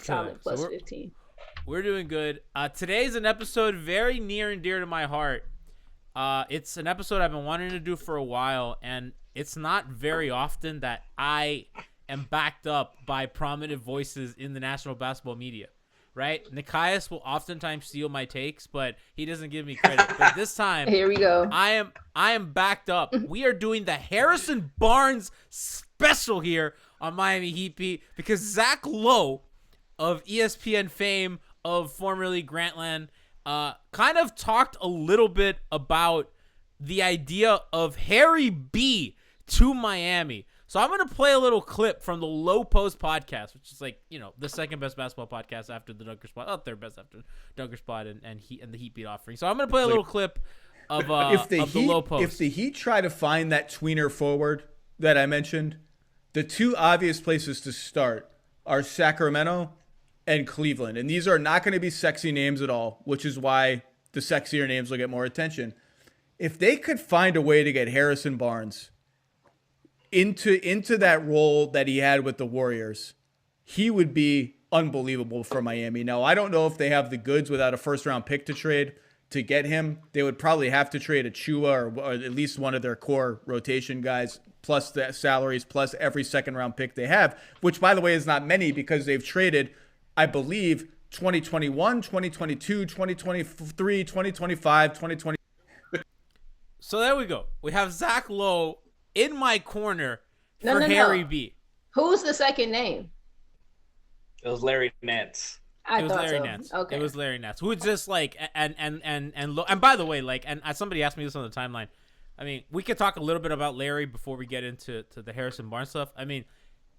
Solid plus 15. We're doing good. Today's an episode very near and dear to my heart. It's an episode I've been wanting to do for a while, and it's not very often that I am backed up by prominent voices in the national basketball media, right? Nikias will oftentimes steal my takes, but he doesn't give me credit. But this time, here we go. I am backed up. We are doing the Harrison Barnes special here on Miami Heat Beat because Zach Lowe of ESPN fame, of formerly Grantland, kind of talked a little bit about the idea of Harry B to Miami. So I'm going to play a little clip from the Low Post podcast, which is like, the second best basketball podcast after the Dunker Spot, third best after Dunker Spot and the Heat Beat offering. So I'm going to play a little clip of the Low Post. If the Heat try to find that tweener forward that I mentioned, the two obvious places to start are Sacramento and Cleveland. And these are not going to be sexy names at all, which is why the sexier names will get more attention. If they could find a way to get Harrison Barnes into that role that he had with the Warriors, he would be unbelievable for Miami. Now, I don't know if they have the goods without a first-round pick to trade to get him. They would probably have to trade Achua or at least one of their core rotation guys, plus the salaries, plus every second-round pick they have, which, by the way, is not many because they've traded, I believe, 2021, 2022, 2023, 2025, 2020. So there we go. We have Zach Lowe in my corner for Harry B. Who's the second name? It was Larry Nance. It was Larry so. Nance. Okay. It was Larry Nance. Who was just like and by the way, like, and somebody asked me this on the timeline. I mean, we could talk a little bit about Larry before we get into the Harrison Barnes stuff. I mean,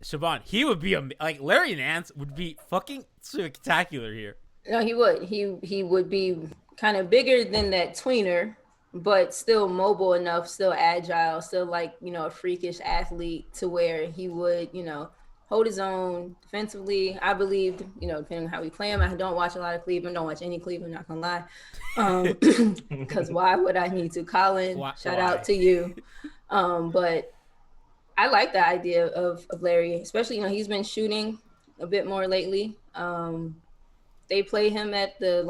Siobhan, he would be like Larry Nance would be fucking spectacular here. No, he would. He would be kind of bigger than that tweener, but still mobile enough, still agile, still like, a freakish athlete to where he would, hold his own defensively. I believed, depending on how we play him. I don't watch a lot of Cleveland, don't watch any Cleveland, not gonna lie. Because why would I need to? Colin, shout out to you. But I like the idea of Larry, especially, he's been shooting a bit more lately. They play him at the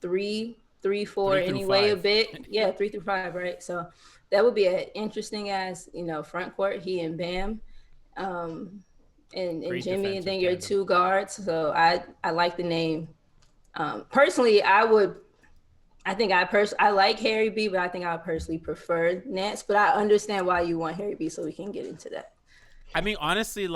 3-4 anyway, a bit. Yeah, 3 through 5, right? So that would be an interesting as, front court, he and Bam, and Jimmy, and then your two guards. So I like the name. Personally, I like Harry B, but I think I would personally prefer Nance, but I understand why you want Harry B, so we can get into that. I mean, honestly,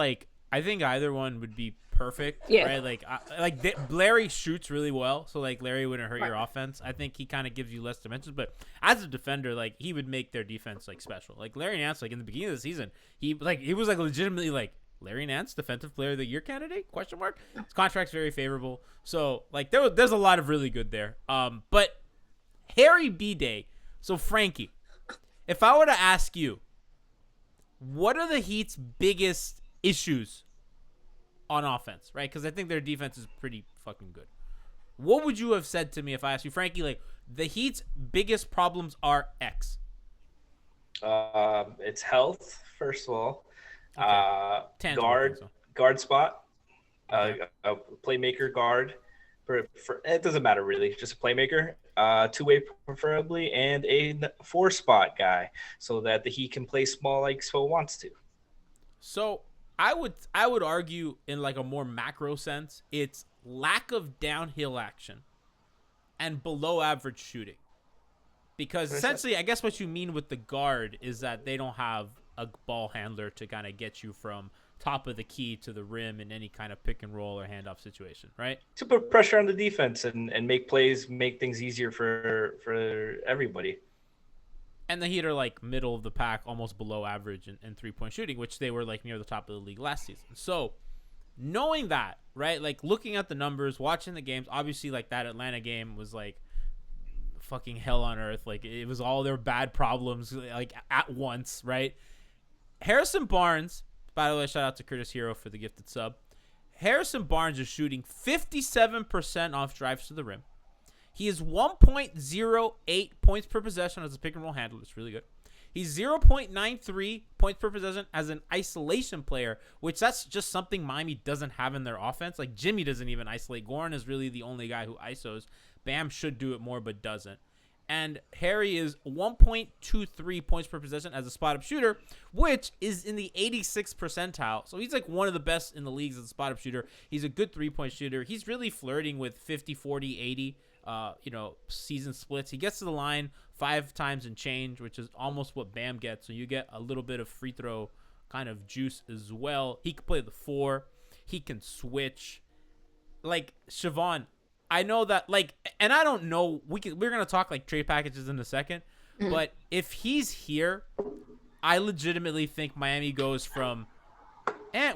I think either one would be perfect. Yeah. Right? Larry shoots really well, so Larry wouldn't hurt your offense. I think he kind of gives you less dimensions, but as a defender, he would make their defense special. Larry Nance, in the beginning of the season, he was legitimately Larry Nance, Defensive Player of the Year candidate? ? His contract's very favorable, so there's a lot of really good there. But Harry B Day. So Franky, if I were to ask you, what are the Heat's biggest issues on offense, right? Because I think their defense is pretty fucking good. What would you have said to me if I asked you, Franky, the Heat's biggest problems are X? It's health, first of all. Okay. Guard spot. A playmaker guard. For it doesn't matter really, just a playmaker. Two-way preferably, and a 4-spot guy, so that the Heat can play small like Spo wants to. So I would argue in a more macro sense, it's lack of downhill action and below average shooting. Because essentially, I guess what you mean with the guard is that they don't have a ball handler to kind of get you from top of the key to the rim in any kind of pick and roll or handoff situation, right? To put pressure on the defense and make plays, make things easier for everybody. And the Heat are middle of the pack, almost below average in 3-point shooting, which they were near the top of the league last season. So knowing that, right, looking at the numbers, watching the games, obviously that Atlanta game was fucking hell on earth. It was all their bad problems at once, right? Harrison Barnes, by the way, shout out to Curtis Hero for the gifted sub. Harrison Barnes is shooting 57% off drives to the rim. He is 1.08 points per possession as a pick and roll handler. It's really good. He's 0.93 points per possession as an isolation player, which that's just something Miami doesn't have in their offense. Like Jimmy doesn't even isolate. Goran is really the only guy who isos. Bam should do it more, but doesn't. And Harry is 1.23 points per possession as a spot-up shooter, which is in the 86th percentile. So he's like one of the best in the leagues as a spot-up shooter. He's a good three-point shooter. He's really flirting with 50, 40, 80, season splits. He gets to the line 5 times and change, which is almost what Bam gets. So you get a little bit of free throw kind of juice as well. He can play the 4. He can switch. Like, Siobhan, I know that, like, and I don't know, we're going to talk, like, trade packages in a second, but if he's here, I legitimately think Miami goes from,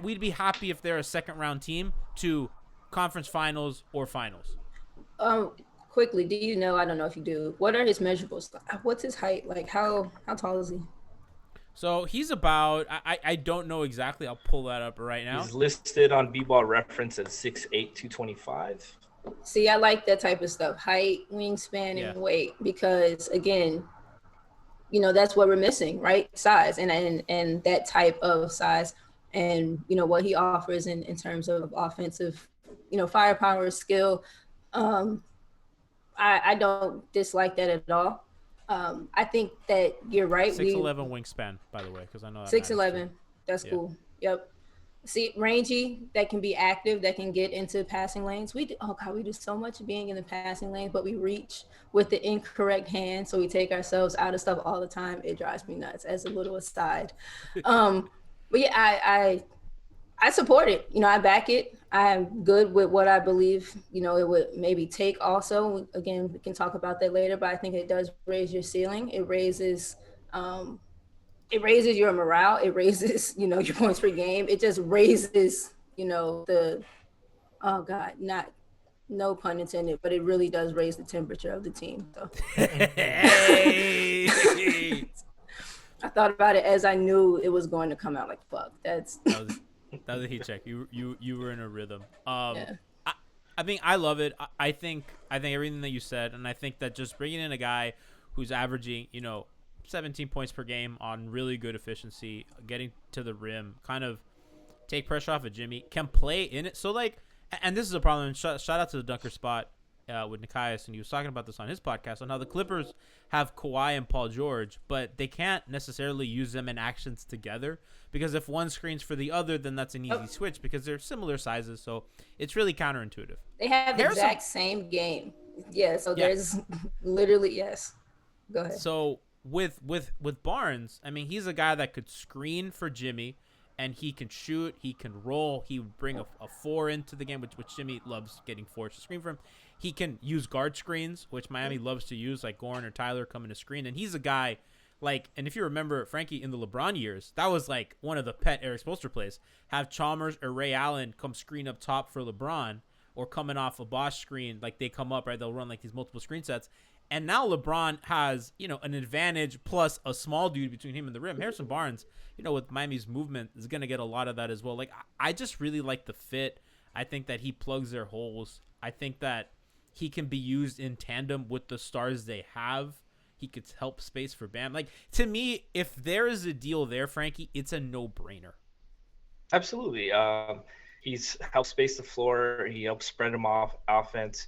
we'd be happy if they're a second-round team, to conference finals or finals. Quickly, do you know, I don't know if you do, what are his measurables? What's his height? Like, how tall is he? So he's about, I don't know exactly. I'll pull that up right now. He's listed on B-Ball Reference at 6'8", 225. See, I like that type of stuff, height, wingspan, and weight, because again, that's what we're missing, right? Size and that type of size, and what he offers in terms of offensive, firepower, skill. I don't dislike that at all. I think that you're right. 6'11" wingspan, by the way, because I know that 6'11". That's cool. Yep. See, rangy, that can be active, that can get into passing lanes. We do so much being in the passing lanes, but we reach with the incorrect hand, so we take ourselves out of stuff all the time. It drives me nuts, as a little aside. But yeah, I support it. I back it. I'm good with what I believe, it would maybe take also. Again, we can talk about that later, but I think it does raise your ceiling. It raises your morale. It raises, your points per game. It just raises, no pun intended, but it really does raise the temperature of the team. So. Hey. I thought about it as I knew it was going to come out. Like, fuck, that was a heat check. You were in a rhythm. Yeah. I mean, I love it. I think everything that you said, and I think that just bringing in a guy who's averaging, 17 points per game on really good efficiency, getting to the rim, kind of take pressure off of Jimmy, can play in it. So, like, and this is a problem. Shout out to the Dunker Spot with Nikias, and he was talking about this on his podcast, on how the Clippers have Kawhi and Paul George, but they can't necessarily use them in actions together, because if one screens for the other, then that's an easy switch, because they're similar sizes. So it's really counterintuitive. They have the exact same game. Yeah, so there's literally, yes. Go ahead. So with Barnes, I mean, he's a guy that could screen for Jimmy, and he can shoot, he can roll, he would bring a 4 into the game, which Jimmy loves getting 4s to screen for him. He can use guard screens, which Miami loves to use, like Goran or Tyler coming to screen. And he's a guy, like, and if you remember, Franky, in the LeBron years, that was like one of the pet Eric Spoelstra plays. Have Chalmers or Ray Allen come screen up top for LeBron, or coming off a Bosch screen, like they come up, right? They'll run like these multiple screen sets. And now LeBron has, an advantage plus a small dude between him and the rim. Harrison Barnes, with Miami's movement, is going to get a lot of that as well. Like, I just really like the fit. I think that he plugs their holes. I think that he can be used in tandem with the stars they have. He could help space for Bam. Like, to me, if there is a deal there, Franky, it's a no-brainer. Absolutely. He's helped space the floor. He helps spread him off offense.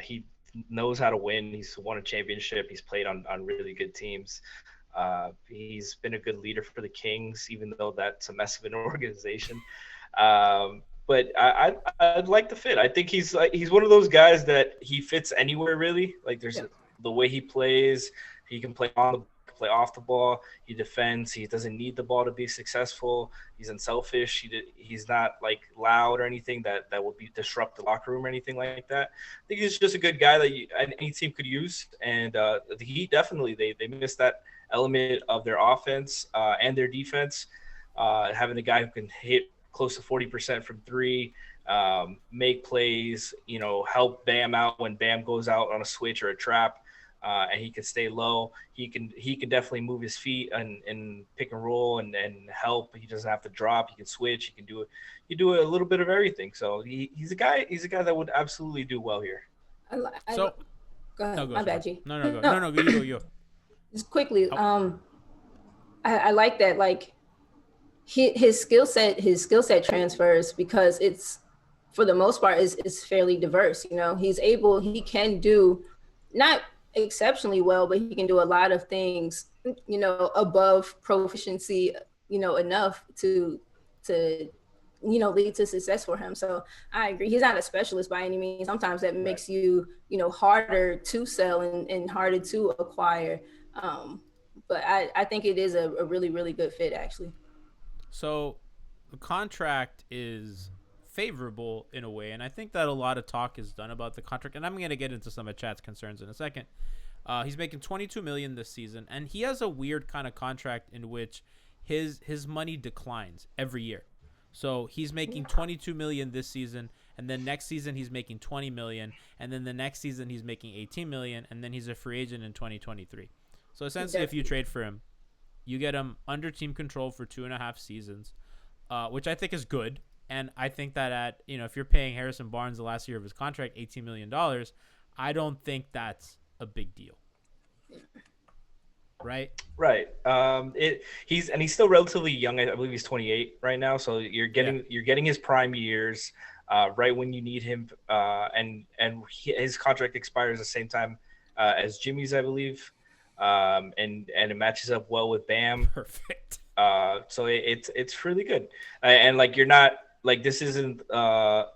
He knows how to win. He's won a championship. He's played on really good teams. He's been a good leader for the Kings, even though that's a mess of an organization. But I'd like the fit. I think he's one of those guys that he fits anywhere, really. Like, there's the way he plays. He can play on the play off the ball. He defends. He doesn't need the ball to be successful. He's unselfish. He's not like loud or anything that will disrupt the locker room or anything like that. I think he's just a good guy that any team could use. And the Heat definitely they missed that element of their offense and their defense. Having a guy who can hit close to 40% from 3, make plays, help Bam out when Bam goes out on a switch or a trap. And he can stay low. He can definitely move his feet and pick and roll and help. He doesn't have to drop. He can switch. He can do it. You do a little bit of everything. So he's a guy that would absolutely do well here. Go ahead. No, My bad, G. No, go. You go. Just quickly, I like that. Like his skill set transfers because it's for the most part is fairly diverse. You know, he can do not exceptionally well, but he can do a lot of things, you know, above proficiency, you know, enough to you know lead to success for him. So I agree. He's not a specialist by any means. Sometimes that Right. makes you know harder to sell and harder to acquire. But I think it is a really really good fit actually. So the contract is favorable in a way, and I think that a lot of talk is done about the contract. And I'm going to get into some of chat's concerns in a second. He's making 22 million this season, and he has a weird kind of contract in which his money declines every year. So he's making 22 million this season, and then next season he's making 20 million, and then the next season he's making 18 million, and then he's a free agent in 2023. So essentially, if you trade for him, you get him under team control for 2.5 seasons, which I think is good. And I think that if you're paying Harrison Barnes the last year of his contract $18 million, I don't think that's a big deal, right? Right. He's still relatively young. I believe he's 28 right now. So you're getting his prime years, right when you need him. His contract expires the same time as Jimmy's, I believe. And it matches up well with Bam. Perfect. So it's really good. And like you're not like this isn't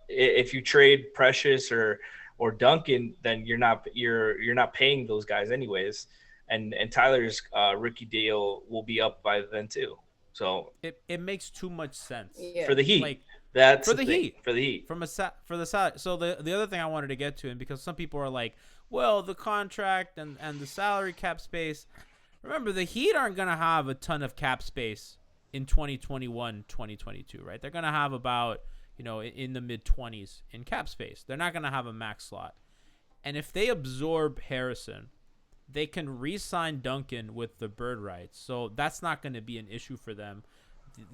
if you trade Precious or Duncan, then you're not paying those guys anyways. And Tyler's rookie deal will be up by then too. So it makes too much sense. Yeah. for the Heat, Like that's for the Heat. For the Heat, for the salary. So the other thing I wanted to get to, and because some people are like, well, the contract and the salary cap space. Remember, the Heat aren't gonna have a ton of cap space in 2021, 2022, right? They're gonna have about in the mid 20s in cap space. They're not gonna have a max slot, and if they absorb Harrison, they can re-sign Duncan with the bird rights. So that's not going to be an issue for them.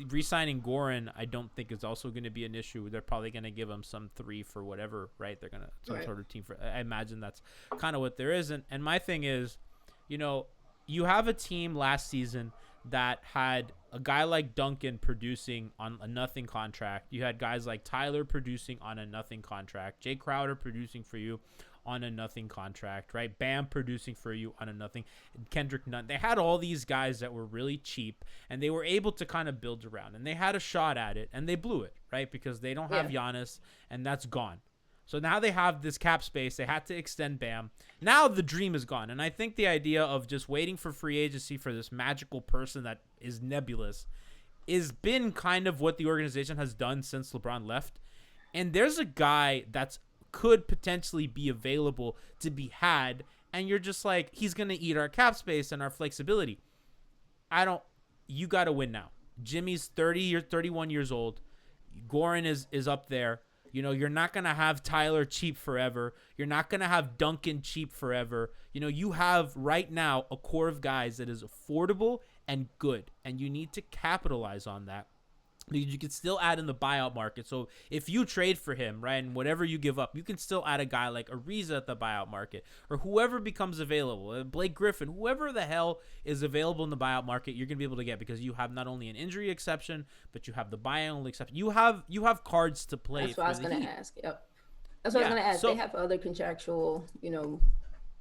Re-signing Goran, I don't think is also going to be an issue. They're probably going to give him some 3 for whatever, right? They're going to some sort of team for. I imagine that's kind of what there is. And my thing is, you have a team last season that had a guy like Duncan producing on a nothing contract. You had guys like Tyler producing on a nothing contract. Jay Crowder producing for you on a nothing contract, right? Bam producing for you on a nothing. Kendrick Nunn. They had all these guys that were really cheap, and they were able to kind of build around, and they had a shot at it, and they blew it, right? Because they don't have Giannis, and that's gone. So now they have this cap space. They had to extend Bam. Now the dream is gone, and I think the idea of just waiting for free agency for this magical person that is nebulous has been kind of what the organization has done since LeBron left. And there's a guy that's could potentially be available to be had, and you're just like, he's going to eat our cap space and our flexibility. You got to win now. Jimmy's 31 years old. Goran is up there. You're not going to have Tyler cheap forever. You're not going to have Duncan cheap forever. You have right now a core of guys that is affordable and good, and you need to capitalize on that. You can still add in the buyout market. So if you trade for him, right, and whatever you give up, you can still add a guy like Ariza at the buyout market, or whoever becomes available, Blake Griffin, whoever the hell is available in the buyout market, you're going to be able to get, because you have not only an injury exception, but you have the buyout exception. You have cards to play. That's what I was going to ask. Yep. That's what I was going to ask. So, they have other contractual,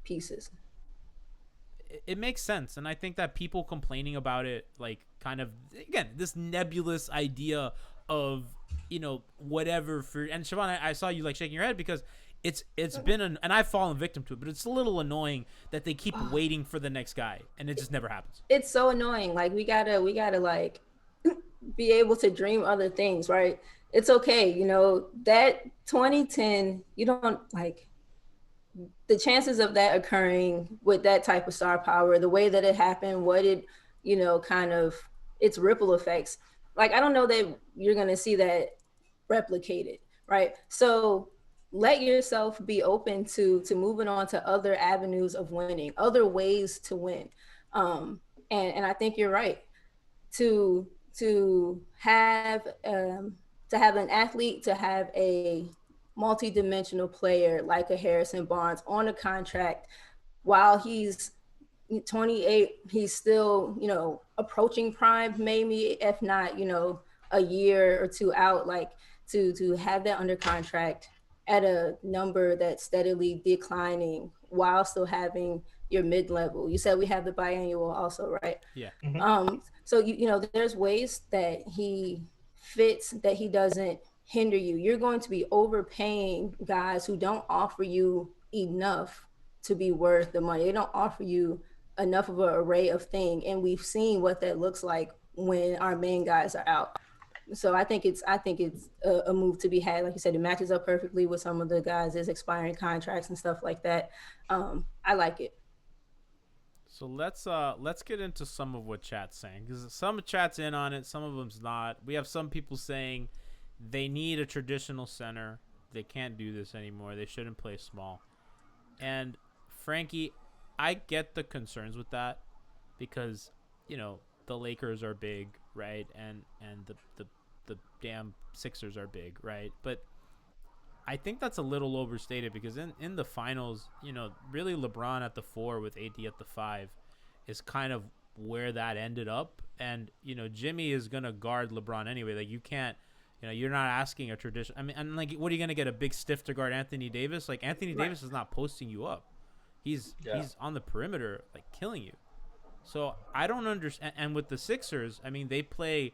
pieces. It makes sense, and I think that people complaining about it, like, kind of, again, this nebulous idea of whatever for, and Siobhan, I saw you like shaking your head because it's been and I've fallen victim to it, but it's a little annoying that they keep waiting for the next guy and it just never happens. It's so annoying. Like we gotta like be able to dream other things, right? It's okay, that 2010, you don't like the chances of that occurring with that type of star power, the way that it happened, what it, kind of its ripple effects. Like, I don't know that you're going to see that replicated, right? So let yourself be open to moving on to other avenues of winning, other ways to win. And I think you're right to have an athlete, to have a multi-dimensional player like a Harrison Barnes on a contract while he's 28, he's still, approaching prime, maybe if not, a year or two out, like to have that under contract at a number that's steadily declining while still having your mid level. You said we have the biannual also, right? Yeah. So there's ways that he fits that he doesn't hinder you. You're going to be overpaying guys who don't offer you enough to be worth the money. They don't offer you enough of an array of thing, and we've seen what that looks like when our main guys are out. So I think it's a move to be had. Like you said, it matches up perfectly with some of the guys' expiring contracts and stuff like that. I like it. So let's get into some of what chat's saying, because some chat's in on it, some of them's not. We have some people saying they need a traditional center. They can't do this anymore. They shouldn't play small. And Franky, I get the concerns with that because the Lakers are big, right? And the damn Sixers are big, right? But I think that's a little overstated because in the finals, really LeBron at the 4 with AD at the 5 is kind of where that ended up. And, Jimmy is going to guard LeBron anyway. Like, you can't, you're not asking a tradition. I mean, and like, what are you going to get, a big stiff to guard Anthony Davis? Like, Anthony Davis is not posting you up. He's on the perimeter, like, killing you. So I don't understand. And with the Sixers, I mean, they play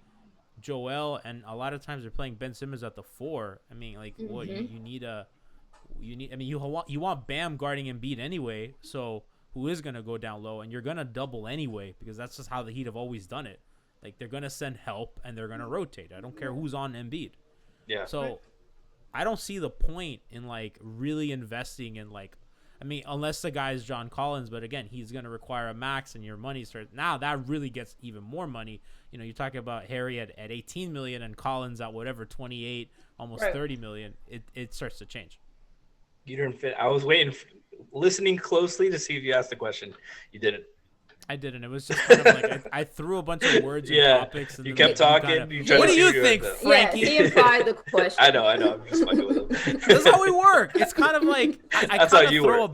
Joel, and a lot of times they're playing Ben Simmons at the 4. I mean, like, what you want Bam guarding Embiid anyway. So who is gonna go down low, and you're gonna double anyway because that's just how the Heat have always done it. Like, they're gonna send help and they're gonna rotate. I don't care who's on Embiid. Yeah. So I don't see the point in like really investing in like. I mean, unless the guy is John Collins, but again, he's going to require a max, and your money starts now. That really gets even more money. You're talking about Harry at 18 million and Collins at whatever 28, almost 30 million. It starts to change. You didn't fit. I was listening closely to see if you asked the question. You didn't. I didn't. It was just kind of like I threw a bunch of words and topics. And you kept talking. What do you think, Franky? Yeah, he implied the question. I know. I'm just fucking with him. That's how we work. It's kind of like I throw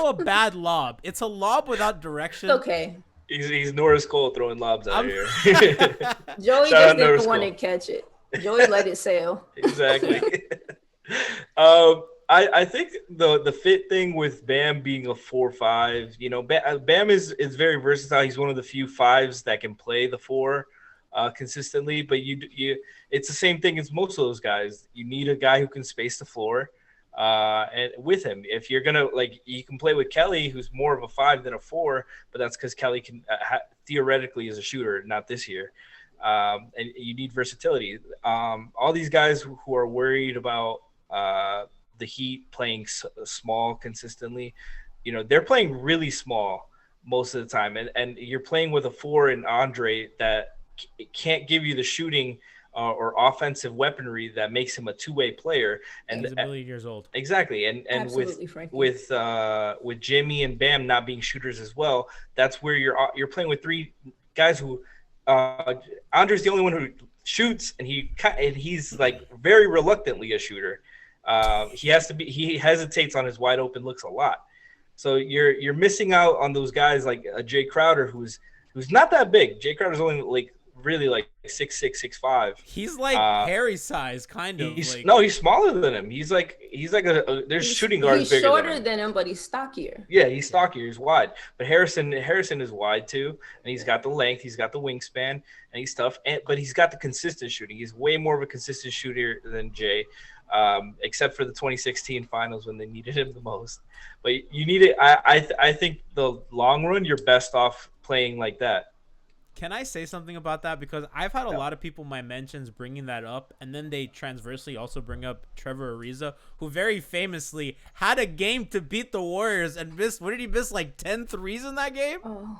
a bad lob. It's a lob without direction. Okay. He's Norris Cole throwing lobs out here. Joey just didn't want to catch it. Joey let it sail. Exactly. I think the fit thing with Bam being a 4-5, Bam is very versatile. He's one of the few 5s that can play the 4 consistently. But it's the same thing as most of those guys. You need a guy who can space the floor. And with him, if you're gonna you can play with Kelly, who's more of a 5 than a 4, but that's because Kelly can theoretically is a shooter, not this year. And you need versatility. All these guys who are worried about the Heat playing small consistently, they're playing really small most of the time, and you're playing with a 4 in Andre that can't give you the shooting or offensive weaponry that makes him a two-way player. And he's a million years old. Exactly, and with Jimmy and Bam not being shooters as well, that's where you're playing with 3 guys who Andre's the only one who shoots, and he's like very reluctantly a shooter. He hesitates on his wide open looks a lot. So you're missing out on those guys like Jay Crowder, who's not that big. Jay Crowder's only really 6'6", 6'5". He's like Harry size, kind of. No, he's smaller than him. He's like there's shooting guards bigger than him. He's shorter than him, but he's stockier. Yeah, he's stockier. He's wide. But Harrison is wide too, and he's got the length. He's got the wingspan, and he's tough. But he's got the consistent shooting. He's way more of a consistent shooter than Jay. Except for the 2016 finals when they needed him the most. But you need it. I think the long run, you're best off playing like that. Can I say something about that? Because I've had a lot of people in my mentions bringing that up, and then they transversely also bring up Trevor Ariza, who very famously had a game to beat the Warriors and missed. What did he miss? 10 threes in that game? Oh,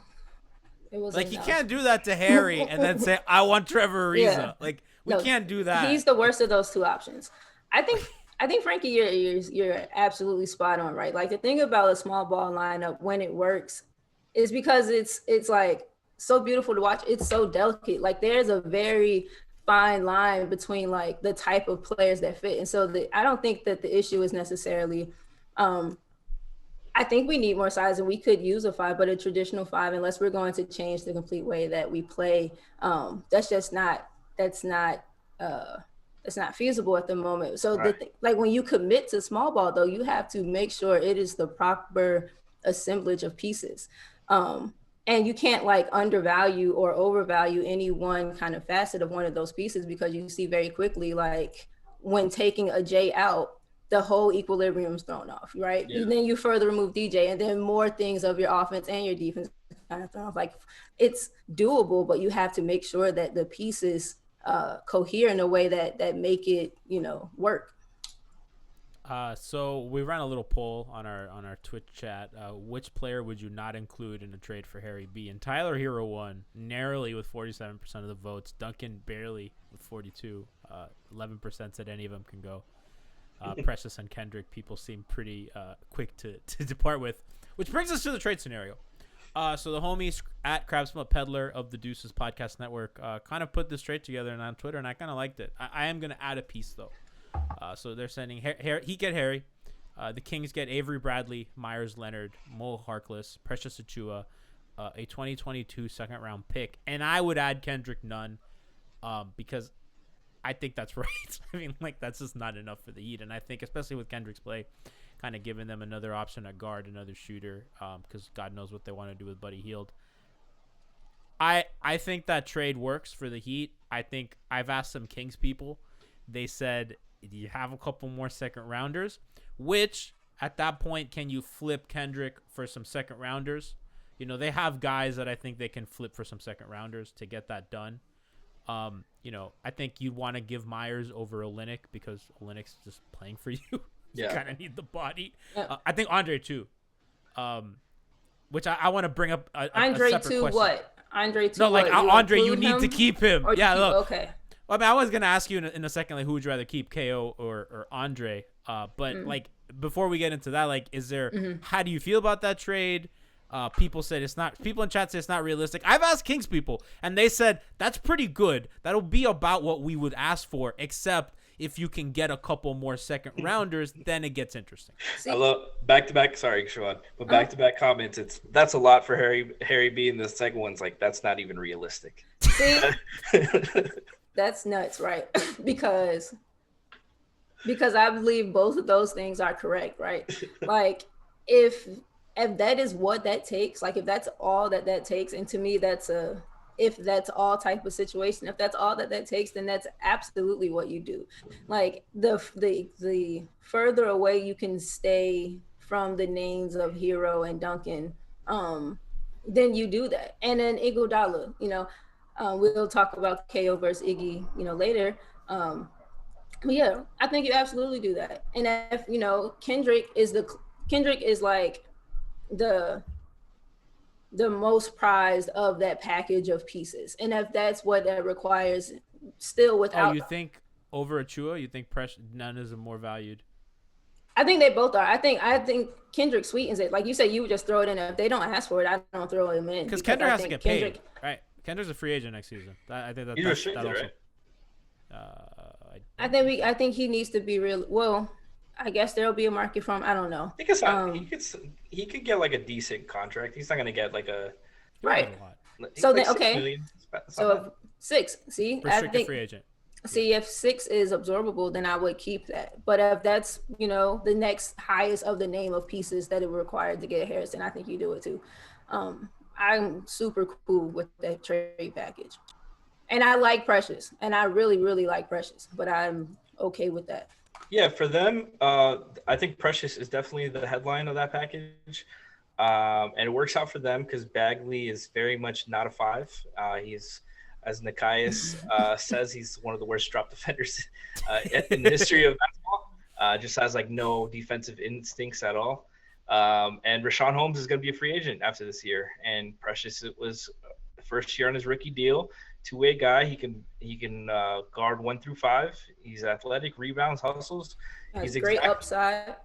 it was you can't do that to Harry and then say, I want Trevor Ariza. Yeah. We can't do that. He's the worst of those 2 options. I think Franky, you're absolutely spot on, right? The thing about a small ball lineup when it works is because it's so beautiful to watch. It's so delicate. There's a very fine line between the type of players that fit. And so I don't think that the issue is necessarily I think we need more size, and we could use a 5, but a traditional 5, unless we're going to change the complete way that we play, that's just not that's not it's not feasible at the moment. So Right. like when you commit to small ball, though, you have to make sure it is the proper assemblage of pieces. And you can't like undervalue or overvalue any one kind of facet of one of those pieces, because you see very quickly, like when taking a J out, the whole equilibrium is thrown off, right? Yeah. And then you further remove DJ, and then more things of your offense and your defense kind of thrown off. Like, it's doable, but you have to make sure that the pieces cohere in a way that make it, work. So we ran a little poll on our Twitch chat. Which player would you not include in a trade for Harry B? And Tyler Hero won narrowly with 47% of the votes. Duncan barely with 42. 11% said any of them can go. Precious and Kendrick, people seem pretty quick to depart with, which brings us to the trade scenario. So the homies at Crabsmut Peddler of the Deuces Podcast Network kind of put this trade together and on Twitter, and I kind of liked it. I am going to add a piece, though. So they're sending Heat get Harry. The Kings get Avery Bradley, Myers Leonard, Mo Harkless, Precious Achua, a 2022 second-round pick. And I would add Kendrick Nunn because I think that's right. I mean, like, that's just not enough for the Heat. And I think, especially with Kendrick's play, kind of giving them another option at guard, another shooter, because God knows what they want to do with Buddy Hield. I think that trade works for the Heat. I think I've asked some Kings people. They said, do you have a couple more second rounders? Which, at that point, can you flip Kendrick for some second rounders? They have guys that I think they can flip for some second rounders to get that done. I think you'd want to give Myers over Olynyk because Olynyk's just playing for you. You kind of need the body. Yeah. I think Andre too. Which I want to bring up a Andre separate too. question. What? Andre too. No, like what? Andre, you need to keep him. Yeah, look. Okay. Well, I mean, I was gonna ask you in a second, like, who would you rather keep, KO or Andre? But like, before we get into that, like, is there? How do you feel about that trade? People said it's not. People in chat say it's not realistic. I've asked Kings people, and they said that's pretty good. That'll be about what we would ask for, except if you can get a couple more second rounders, then it gets interesting. I love back-to-back. Sorry, Siobhan, but back-to-back comments. That's a lot for Harry B. And the second one's like, that's not even realistic. See, that's nuts, right? because I believe both of those things are correct, right? Like, if that is what that takes, like if that's all that takes, and to me if that's all type of situation, if that's all that takes, then that's absolutely what you do. Like the further away you can stay from the names of Hero and Duncan, then you do that. And then Iguodala, we'll talk about KO versus Iggy, later. But yeah, I think you absolutely do that. And if Kendrick is like the most prized of that package of pieces, and if that's what that requires, still without. Oh, you think over Achua? You think none is more valued? I think they both are. I think Kendrick sweetens it. Like you said, you would just throw it in. If they don't ask for it, I don't throw him in. Because Kendrick has to get paid, right? Kendrick's a free agent next season. I think He's restricted, right? I think he needs to be real. Well, I guess there'll be a market for him. I don't know. I think it's not, he could get like a decent contract. He's not going to get like a right. So then, like okay. $6 million. So if 6, see, restricted I think free agent. See, if 6 is absorbable, then I would keep that. But if that's, the next highest of the name of pieces that it would require to get Harrison, I think you do it too. I'm super cool with that trade package. And I like Precious. And I really, really like Precious. But I'm okay with that. Yeah, for them, I think Precious is definitely the headline of that package. And it works out for them because Bagley is very much not a 5. He's, as Nikias says, he's one of the worst drop defenders in the history of basketball. Just has like no defensive instincts at all. And Rashawn Holmes is going to be a free agent after this year. And Precious, it was first year on his rookie deal. Two-way guy. He can guard 1 through 5. He's athletic, rebounds, hustles. He's great upside.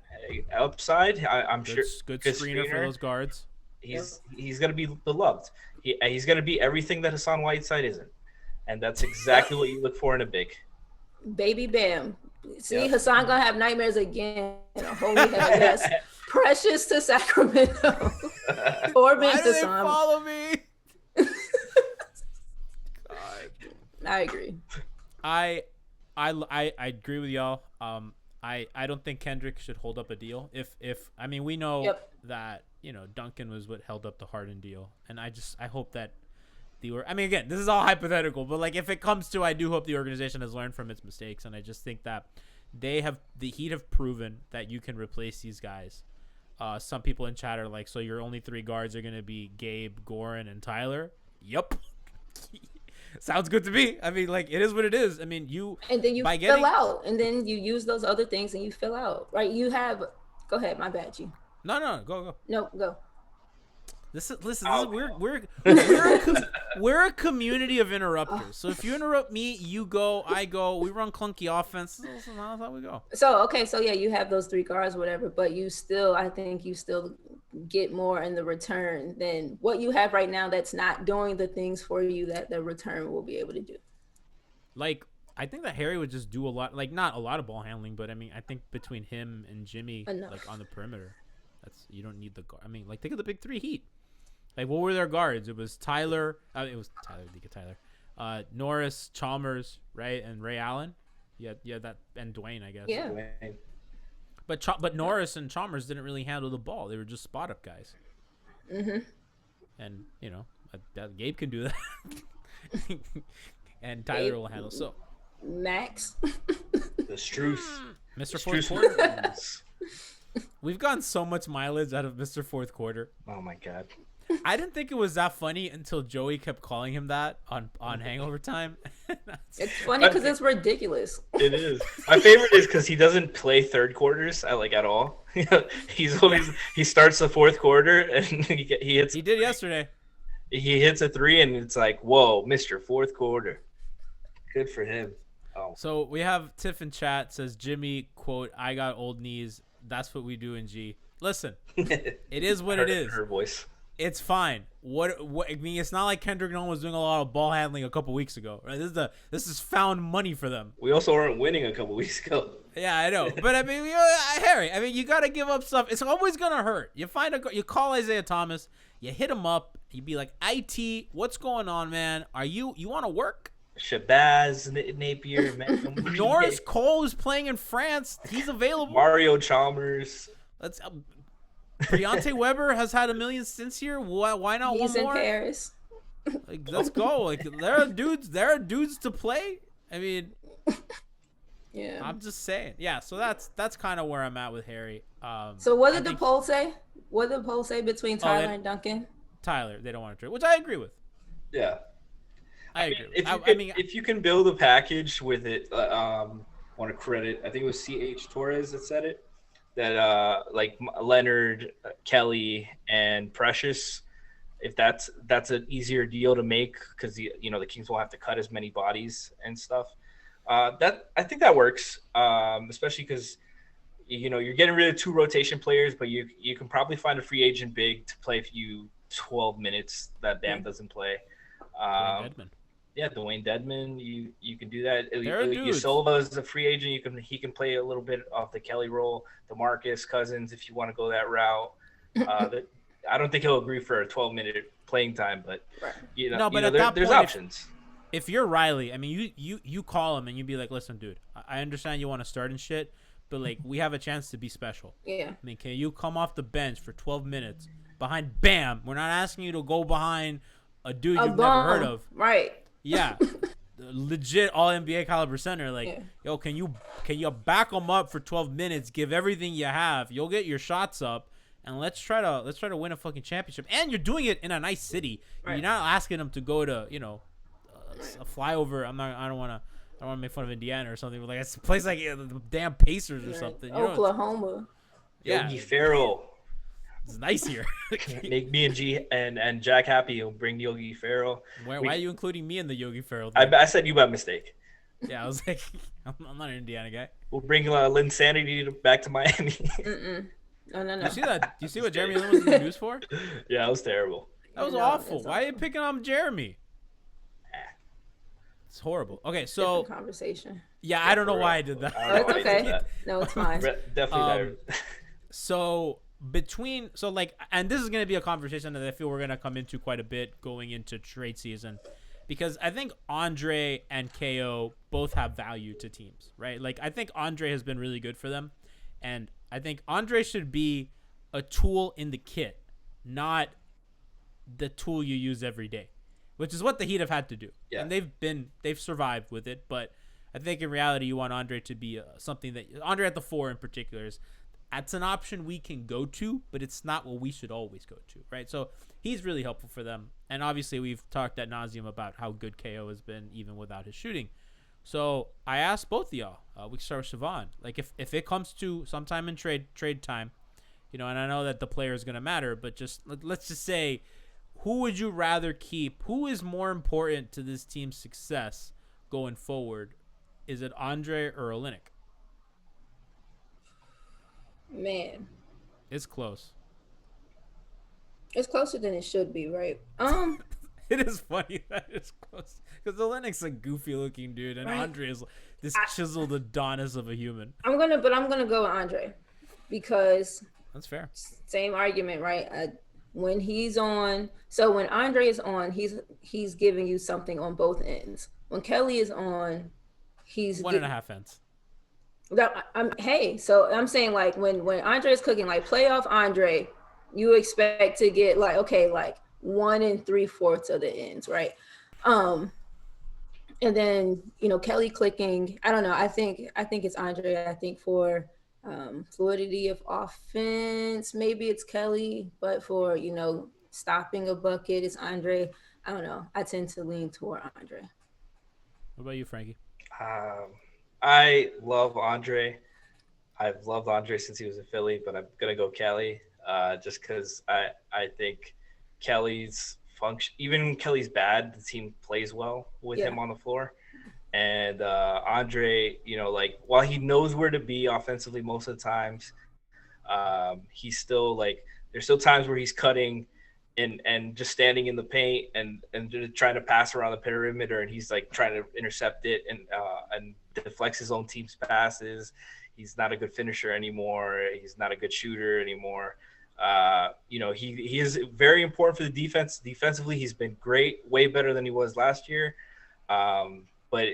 I'm sure. Good screener for those guards. He's going to be beloved. He's going to be everything that Hassan Whiteside isn't, and that's exactly what you look for in a big. Baby Bam. See, yep. Hassan gonna have nightmares again. Holy hell, yes. Precious to Sacramento. Corbin Why to do they some. follow me? I agree. I agree with y'all. I don't think Kendrick should hold up a deal. If I mean, we know that, you know, Duncan was what held up the Harden deal, and I hope that I mean, again, this is all hypothetical, but like if it comes to, I do hope the organization has learned from its mistakes, and I just think that the Heat have proven that you can replace these guys. Some people in chat are like, so your only 3 guards are gonna be Gabe, Goran, and Tyler. Yup. Sounds good to me. I mean, like, it is what it is. I mean, and then you fill out, and then you use those other things, and you fill out, right? You have. Go ahead, my bad, G. No, go. No, go. We're a community of interrupters. So if you interrupt me, you go, I go. We run clunky offense. That's how we go. So yeah, you have those 3 guards, whatever, but I think you still get more in the return than what you have right now. That's not doing the things for you that the return will be able to do. Like, I think that Harry would just do a lot, like not a lot of ball handling, but I mean, I think between him and Jimmy, like on the perimeter, you don't need the guard. I mean, like, think of the big 3 Heat. Like, what were their guards? It was Tyler. Norris, Chalmers, right, and Ray Allen. Yeah, that, and Dwayne, I guess. Yeah. But Norris and Chalmers didn't really handle the ball. They were just spot up guys. Mm-hmm. And you know, Gabe can do that. And Tyler will handle. So Max. The Struth. Mr. Fourth Quarter. We've gotten so much mileage out of Mr. Fourth Quarter. Oh my God. I didn't think it was that funny until Joey kept calling him that on Hangover Time. It's funny because it's ridiculous. It is. My favorite is because he doesn't play third quarters at all. He starts the fourth quarter and he hits. He did yesterday. He hits a 3 and it's like, whoa, Mr. Fourth Quarter. Good for him. Oh. So we have Tiff in chat says, Jimmy, quote, I got old knees. That's what we do in G. Listen, it is what it is. Her voice. It's fine. What I mean, it's not like Kendrick Nunn was doing a lot of ball handling a couple weeks ago. Right? This is found money for them. We also weren't winning a couple weeks ago. Yeah, I know. But I mean, Harry, I mean, you got to give up stuff. It's always gonna hurt. You call Isaiah Thomas, you hit him up, you be like, IT, what's going on, man? You want to work? Shabazz Napier, Norris Cole is playing in France. He's available. Mario Chalmers. Let's. Deontay Weber has had 1 million stints here. Why not He's one more? in Paris. Like, let's go. Like, there are dudes to play. I mean, yeah. I'm just saying. Yeah. So that's kind of where I'm at with Harry. So what did the poll say? What did the poll say between Tyler and Duncan? Tyler, they don't want to trade, which I agree with. Yeah. I agree. If you can build a package with it, want to credit, I think it was CH Torres that said it, that like Leonard, Kelly, and Precious, if that's an easier deal to make because the Kings will have to cut as many bodies and stuff. That I think that works, especially because you're getting rid of 2 rotation players, but you can probably find a free agent big to play for you 12 minutes that Bam doesn't play. Dwayne Dedman, you can do that. Silva is a free agent. He can play a little bit off the Kelly role. DeMarcus Cousins, if you want to go that route. I don't think he'll agree for a 12-minute playing time, but there's options. If you're Riley, I mean, you call him and you be like, listen, dude, I understand you want to start and shit, but like we have a chance to be special. Yeah. I mean, can you come off the bench for 12 minutes behind Bam? We're not asking you to go behind a dude you've never heard of. Right. Yeah, legit all NBA caliber center. Like, yo, can you back them up for 12 minutes? Give everything you have. You'll get your shots up, and let's try to win a fucking championship. And you're doing it in a nice city. Right. You're not asking them to go to a flyover. I don't want to make fun of Indiana or something. But like it's a place like the damn Pacers or something. Oklahoma. Yogi Ferrell. It's nice here. Make me and G and Jack happy. He'll bring Yogi Ferrell. Why are you including me in the Yogi Ferrell thing? I said you by mistake. Yeah, I was like, I'm not an Indiana guy. We'll bring Lynn Sanity back to Miami. No. You see that? You see what Jeremy Lin was in the news for? Yeah, that was terrible. That was awful. Why are you picking on Jeremy? It's horrible. Okay, so different conversation. Yeah, I don't know why I did that. It's okay. No, it's fine. Definitely. So and this is going to be a conversation that I feel we're going to come into quite a bit going into trade season, because I think Andre and KO both have value to teams, right? Like, I think Andre has been really good for them, and I think Andre should be a tool in the kit, not the tool you use every day, which is what the Heat have had to do. Yeah. And they've survived with it, but I think in reality you want Andre to be something that Andre at the 4 in particular is. That's an option we can go to, but it's not what we should always go to, right? So he's really helpful for them. And obviously we've talked ad nauseum about how good KO has been even without his shooting. So I asked both of y'all, we can start with Siobhan. Like, if it comes to sometime in trade time, and I know that the player is going to matter, but let's just say, who would you rather keep? Who is more important to this team's success going forward? Is it Andre or Olynyk? Man, it's close. It's closer than it should be, right? It is funny that it's close because Olynyk's a goofy looking dude, and right? Andre is this chiseled Adonis of a human. I'm gonna go with Andre because that's fair. Same argument, right? When he's on, so when Andre is on, he's giving you something on both ends. When Kelly is on, he's 1.5 ends. So I'm saying, like, when Andre is cooking, like playoff Andre, you expect to get like 1 3/4 of the ends, right? And then Kelly clicking. I don't know. I think it's Andre. I think for fluidity of offense, maybe it's Kelly, but for stopping a bucket, it's Andre. I don't know. I tend to lean toward Andre. What about you, Franky? I love Andre. I've loved Andre since he was in Philly, but I'm going to go Kelly just because I think Kelly's function, even when Kelly's bad, the team plays well with him on the floor. And Andre, while he knows where to be offensively most of the times, he's still there's still times where he's cutting and just standing in the paint and just trying to pass around the perimeter, and he's trying to intercept it and deflects his own team's passes. He's not a good finisher anymore. He's not a good shooter anymore. He is very important for the defense. Defensively, he's been great, way better than he was last year. But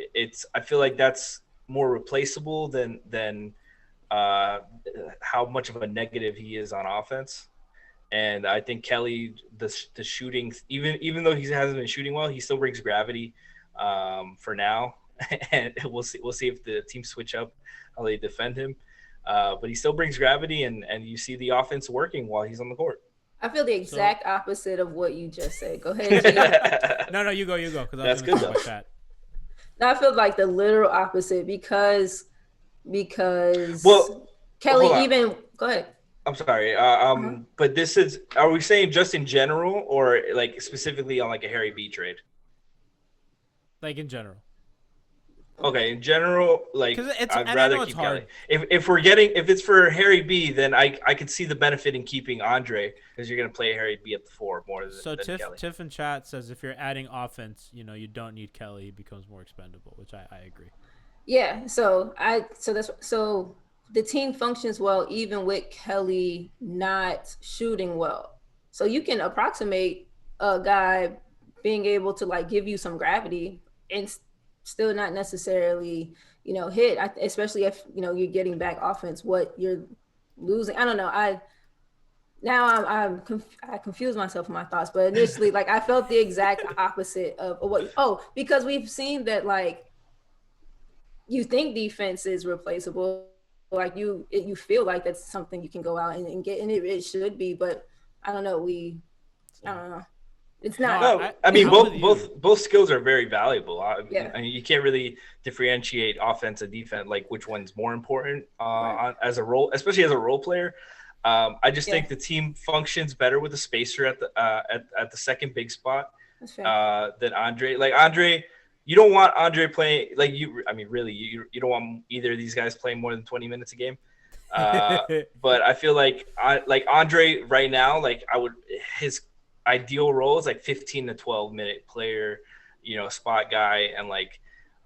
I feel like that's more replaceable than how much of a negative he is on offense. And I think Kelly, the shooting, even though he hasn't been shooting well, he still brings gravity for now. And we'll see if the team switch up how they defend him. But he still brings gravity, and you see the offense working while he's on the court. I feel the exact opposite of what you just said. Go ahead. No, you go. That's good though. That. No, I feel like the literal opposite because Kelly even go ahead. I'm sorry. But this is, are we saying just in general or specifically on a Harry B trade? In general. Okay, in general, I'd rather keep Kelly. If it's for Harry B, then I could see the benefit in keeping Andre because you're gonna play Harry B at the 4 more than Kelly. Tiff in chat says if you're adding offense, you don't need Kelly. He becomes more expendable, which I agree. Yeah. So the team functions well even with Kelly not shooting well. So you can approximate a guy being able to give you some gravity and still not necessarily, hit, especially if, you're getting back offense, what you're losing. I don't know. I confuse myself in my thoughts, but initially, I felt the exact opposite of because we've seen that, you think defense is replaceable. You feel like that's something you can go out and get, and it should be, but I don't know. I don't know. It's not. No, I mean, both skills are very valuable. I mean, you can't really differentiate offense and defense, which one's more important as a role, especially as a role player. I just think the team functions better with a spacer at the second big spot than Andre. Andre, you don't want Andre playing you don't want either of these guys playing more than 20 minutes a game. But I feel like Andre right now, his ideal role is 15 to 12 minute player, spot guy. And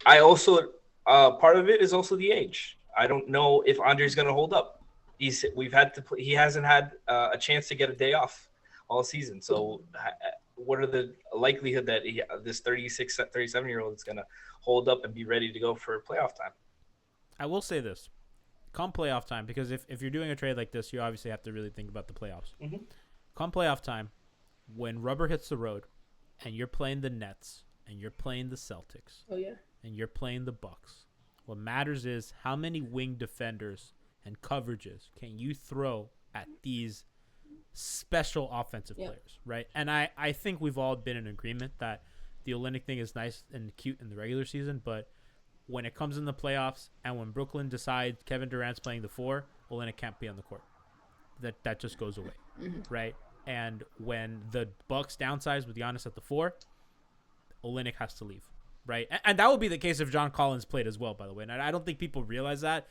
I also part of it is also the age. I don't know if Andre's going to hold up. he hasn't had a chance to get a day off all season. So what are the likelihood that this 36, 37-year-old is going to hold up and be ready to go for playoff time? I will say this. Come playoff time, because if you're doing a trade like this, you obviously have to really think about the playoffs. Mm-hmm. Come playoff time, when rubber hits the road and you're playing the Nets and you're playing the Celtics and you're playing the Bucks, what matters is how many wing defenders and coverages can you throw at these special offensive players, right? And I think we've all been in agreement that the Olynyk thing is nice and cute in the regular season, but when it comes in the playoffs and when Brooklyn decides Kevin Durant's playing the 4, Olynyk can't be on the court. That just goes away, right? And when the Bucks downsize with Giannis at the 4, Olynyk has to leave, right? And that would be the case if John Collins played as well, by the way. And I don't think people realize that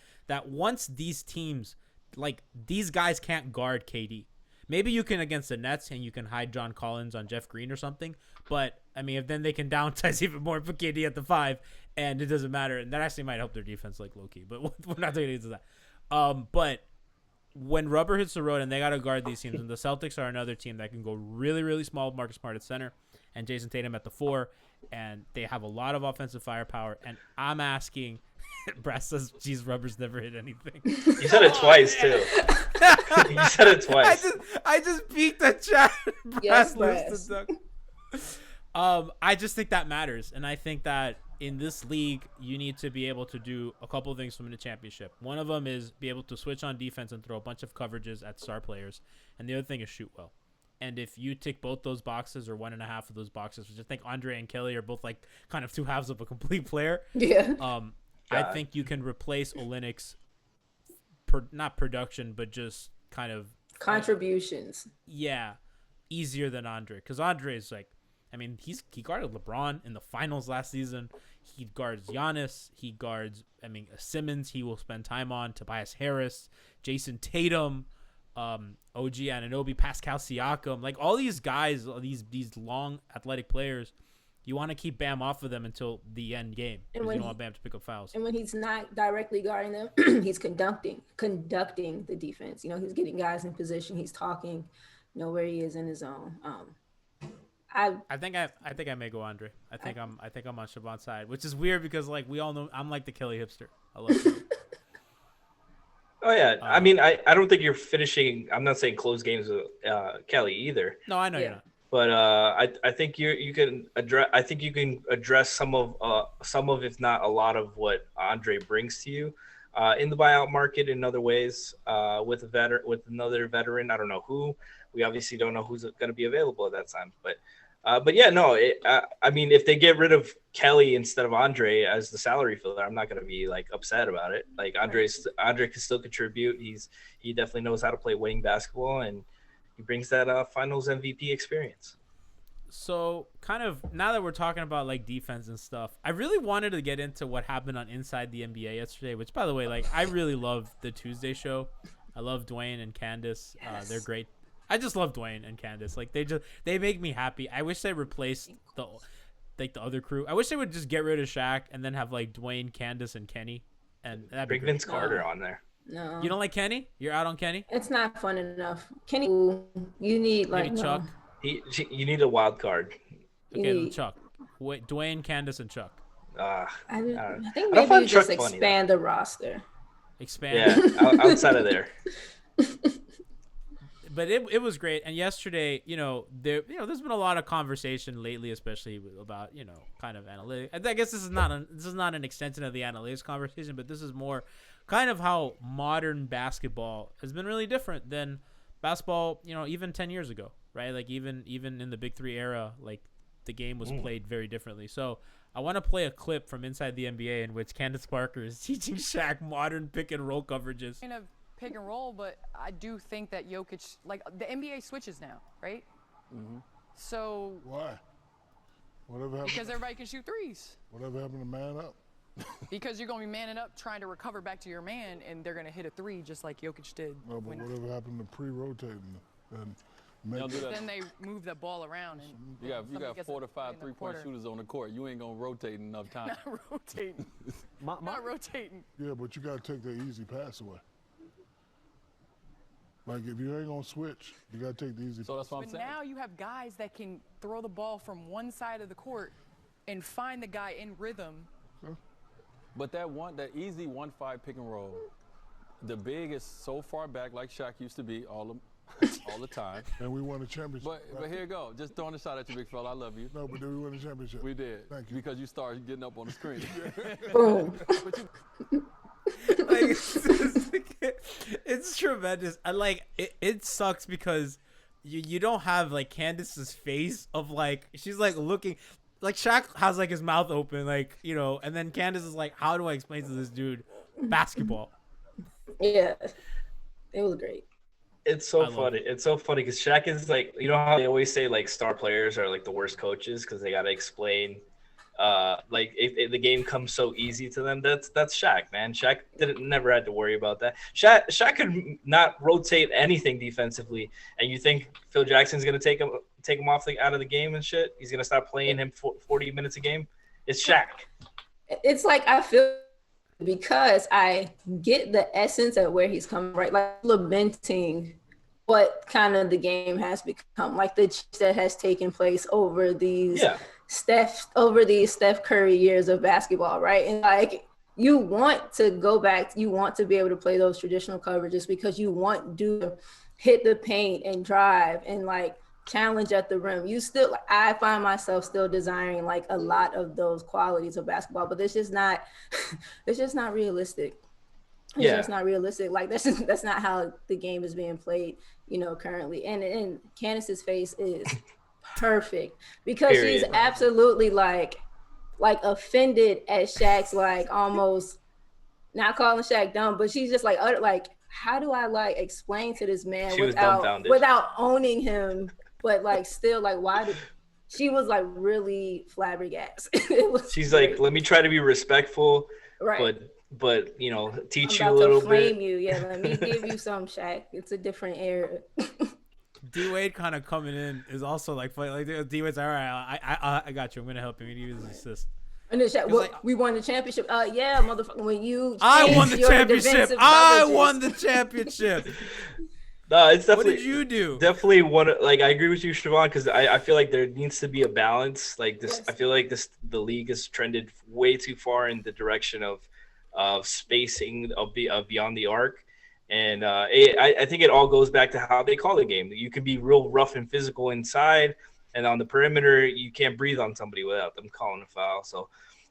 once these teams, like, these guys can't guard KD. Maybe you can against the Nets and you can hide John Collins on Jeff Green or something. But, I mean, if then they can downsize even more and put KD at the 5, and it doesn't matter. And that actually might help their defense, like, low-key. But we're not going to get into that. But when rubber hits the road and they got to guard these teams, and the Celtics are another team that can go really, really small with Marcus Smart at center and Jason Tatum at the 4, and they have a lot of offensive firepower. And I'm asking, Brass says, geez, rubber's never hit anything. You said it twice, too. You said it twice. I just peeked the chat. Yes, Brass. I just think that matters. And I think that in this league, you need to be able to do a couple of things to win a championship. One of them is be able to switch on defense and throw a bunch of coverages at star players. And the other thing is shoot well. And if you tick both those boxes or one and a half of those boxes, which I think Andre and Kelly are both like kind of two halves of a complete player. Yeah. I think you can replace Olynyk's not production, but just kind of contributions. Easier than Andre, because Andre is like, I mean, he guarded LeBron in the finals last season. He guards Giannis. He guards, Simmons. He will spend time on Tobias Harris, Jason Tatum, OG Anunoby, Pascal Siakam. Like all these guys, these long athletic players. You want to keep Bam off of them until the end game because you don't want Bam to pick up fouls. And when he's not directly guarding them, he's conducting the defense. You know, he's getting guys in position. He's talking, where he is in his zone. I think I may go Andre. I think I'm on Siobhan's side, which is weird because like we all know I'm like the Kelly hipster. I love Kelly. Oh yeah, I don't think you're finishing. I'm not saying close games with Kelly either. No, I know you're not. But I think you can address. I think you can address some of, if not a lot of, what Andre brings to you in the buyout market in other ways. With another veteran, I don't know who. We obviously don't know who's going to be available at that time. But yeah, no. If they get rid of Kelly instead of Andre as the salary filler, I'm not going to be like upset about it. Like Andre can still contribute. He definitely knows how to play winning basketball, and he brings that Finals MVP experience. So, kind of now that we're talking about like defense and stuff, I really wanted to get into what happened on Inside the NBA yesterday. Which, by the way, like I really love the Tuesday show. I love Dwayne and Candace. Yes. They're great. I just love Dwayne and Candace. Like they make me happy. I wish they replaced the other crew. I wish they would just get rid of Shaq and then have like Dwayne, Candace, and Kenny. And that'd bring Vince Carter on there. No. You don't like Kenny? You're out on Kenny? It's not fun enough. Kenny, you need like maybe Chuck. You need a wild card. Okay, Chuck. Wait, Dwayne, Candace, and Chuck. I think maybe you just expand the roster. Expand. Yeah, outside of there. But it was great. And yesterday, there's been a lot of conversation lately, especially about, kind of analytics. I guess this is not an extension of the analytics conversation, but this is more kind of how modern basketball has been really different than basketball, even 10 years ago, right? Like even in the Big 3 era, like the game was played very differently. So I want to play a clip from Inside the NBA in which Candace Parker is teaching Shaq modern pick and roll coverages. Kind of pick and roll, but I do think that Jokic, like the NBA switches now, right? Mm-hmm. So why? Whatever happened? Because everybody can shoot threes. Whatever happened to man up? Because you're going to be manning up, trying to recover back to your man, and they're going to hit a three just like Jokic did. No, but whatever happened to pre-rotating? And then they move the ball around. And you got 4 to 5 3-point shooters on the court. You ain't going to rotate enough time. Not rotating. Not rotating. Yeah, but you got to take the easy pass away. Like, if you ain't going to switch, you got to take the easy. So that's what I'm But saying. now you have guys that can throw the ball from one side of the court and find the guy in rhythm. But that easy 1-5 pick and roll, the big is so far back like Shaq used to be all the time. And we won a championship. But here you go. Just throwing a shot at you, big fella. I love you. No, but then we won a championship. We did. Thank you. Because you started getting up on the screen. Boom. Like, it's tremendous. I like it. It sucks because you don't have like Candace's face of like she's like looking like Shaq has like his mouth open like and then Candace is like, how do I explain to this dude basketball? Yeah, it was great. It's so funny. It's so funny because Shaq is like, how they always say like star players are like the worst coaches because they got to explain. Like if the game comes so easy to them, that's Shaq, man. Shaq never had to worry about that. Shaq could not rotate anything defensively, and you think Phil Jackson's gonna take him off out of the game and shit? He's gonna stop playing him 40 minutes a game? It's Shaq. It's like I feel because I get the essence of where he's coming, right? Like lamenting what kind of the game has become, like the change that has taken place over these. Yeah. Steph Curry years of basketball, right? And like you want to go back, you want to be able to play those traditional coverages because you want to hit the paint and drive and like challenge at the rim. I find myself still desiring like a lot of those qualities of basketball, but it's just not realistic. It's just not realistic. Like that's not how the game is being played, currently. And Candace's face is perfect because she's absolutely like offended at Shaq's like almost not calling Shaq dumb, but she's just like how do I like explain to this man without owning him, but like still like she was like really flabbergasted. She's great. Like, let me try to be respectful, right? But teach you a little bit. You, yeah. Let me give you some, Shaq. It's a different era. D Wade kind of coming in is also like funny. Like D Wade's all right. I got you. I'm gonna help him. He was an assist. And then Shaq, we won the championship. Yeah, motherfucker. When you I won the championship. I won the championship. No, it's definitely. What did you do? Definitely one. Like I agree with you, Siobhan, because I feel like there needs to be a balance. Like this, I feel like the league has trended way too far in the direction of spacing of beyond the arc. And I think it all goes back to how they call the game. You can be real rough and physical inside, and on the perimeter, you can't breathe on somebody without them calling a foul. So